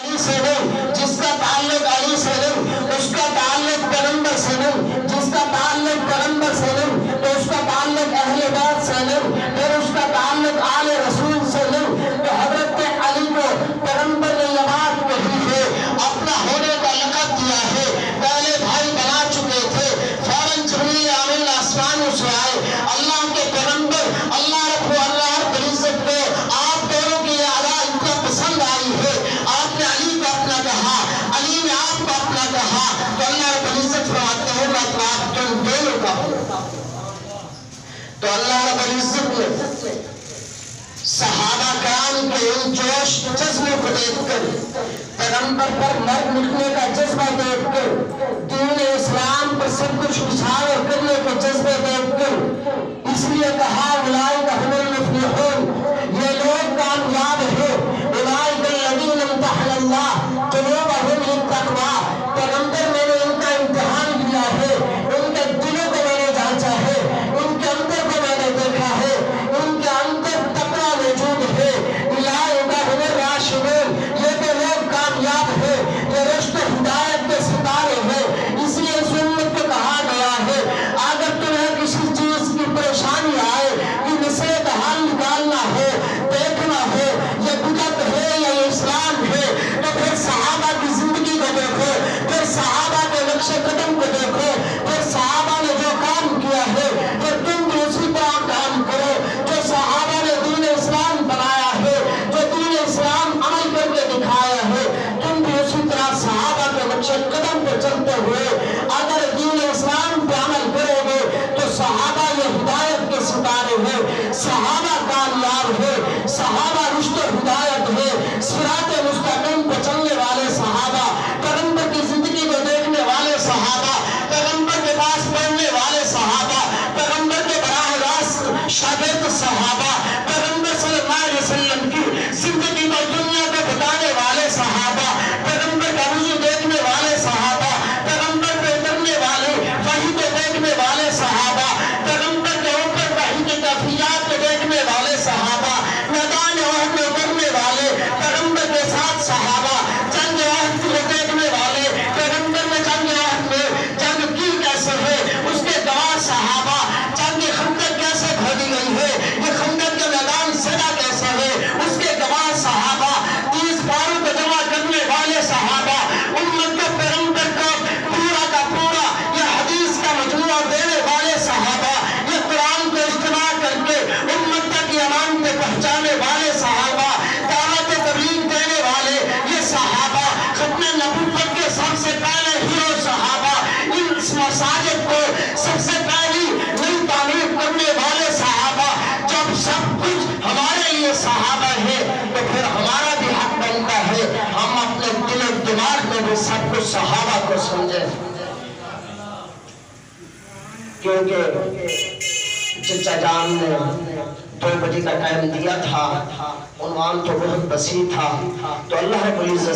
علی سے نہیں، جس کا تعلق علی سے نہیں اس کا تعلق پیغمبر سے نہیں، جس کا تعلق پیغمبر سے نہیں تو اس کا تعلق اہل بیت سے نہیں، پھر اس کا تعلق آل رسول سے نہیں۔ تو حضرت علی کو پیغمبر نے یہ بات کہی ہے، اپنا ہونے کا لقب دیا ہے، پہلے بھائی بنا چکے تھے، فوراً جبریل امین آسمانوں سے آئے، اللہ کے پیغمبر اللہ رب العزت کو آپ دونوں کی یہ ادا اتنا پسند آئی ہے، آپ نے علی کو اپنا کہا، علی نے آپ کو اپنا کہا، تو اللہ رب العزت فرماتے ہیں مطلب تم دونوں کا ہو۔ تو اللہ رب العزت نے صحابہ کرام کے ان جوش جذبے کو دیکھ کر، پیغمبر پر مر مٹنے کا جذبہ دیکھ کر، دین اسلام پر سب کچھ نچھاور کرنے کے جذبے دیکھ کر اس لیے کہا اولئک هم المفلحون، یہ لوگ کامیاب ہیں، اولئک الذین امتحن اللہ قلوبهم للتقوی، پیغمبر میں نے ان کا امتحان لیا ہے، ان کے دلوں کو میں نے جانچا ہے، ان کے اندر کو میں نے دیکھا ہے، ان کے اندر تقوی موجود ہے، اولئک هم الراشدون، یہ تو لوگ کامیاب ہیں، یہ رشد و ہدایت کے ستارے ہیں۔ اس لیے اس امت کو کہا گیا ہے اگر تمہیں کسی چیز کی پریشانی آئے کہ اسے حل نکالنا ہے، دیکھنا ہے یہ بدعت ہے یا یہ اسلام ہے، تو پھر صحابہ کی زندگی کو دیکھو، پھر صحابہ کے نقش قدم کو دیکھو، پھر صحابہ نے جو کام کیا ہے پھر تم بھی اسی طرح کام کرو جو صحابہ نے دین اسلام بنایا ہے، جو دین اسلام عمل کر کے دکھایا ہے، تم بھی اسی طرح صحابہ کے نقش قدم پہ چلتے ہوئے اگر دین اسلام پہ عمل کرو گے تو صحابہ یہ ہدایت کے ستارے ہیں، صحابہ کامیاب ہے، صحابہ رشد و ہدایت ہے، صراط مستقیم پہ چلنے والے صحابہ، پیغمبر کی زندگی کو دیکھنے والے صحابہ، پیغمبر کے پاس پڑھنے والے صحابہ، پیغمبر کے براہ راست شاگرد صحابہ، پیغمبر صلی اللہ علیہ وسلم کی زندگی کو دنیا کو بتانے والے صحابہ، پیغمبر کا وضو دیکھنے والے صحابہ، پیغمبر پہ اترنے والے وحی کو دیکھنے والے صحابہ، پیغمبر کے اوپر وحی کی کیفیات کو دیکھنے والے صحابہ، میدان احد میں اترنے والے پیغمبر کے ساتھ صحابہ، جنگ احد کو دیکھنے والے پیغمبر نے جنگ احد میں جنگ کی کیسے ہے اس کے گواہ صحابہ، جنگ خندق کیسے بھری گئی ہے، یہ خندق کے میدان سجا کیسے ہے اس کے گواہ صحابہ، تیز پاروں کو جمع کرنے والے صحابہ، امت کو پیغمبر کو پورا کا پورا یہ حدیث کا مجموعہ دینے والے صحابہ، یہ قرآن کو اجتماع کر کے امت تک یہ امانتیں پہنچانے والے صحابہ، دعوت تبلیغ دینے والے یہ صحابہ، ختم نبوت کے سب سے پہلے ہیرو صحابہ، ان مساجد کو سب سے پہلی نئی تعمیر کرنے والے صحابہ، جب سب کچھ ہمارے لیے صحابہ ہے تو پھر ہمارا بھی حق بنتا ہے ہم اپنے دل و دماغ میں بھی سب کچھ صحابہ کو سمجھیں، کیونکہ چچا جان نے 2 بجے کا ٹائم دیا تھا، عنوان تو بہت وسیع تھا، تو اللہ رب العزت سے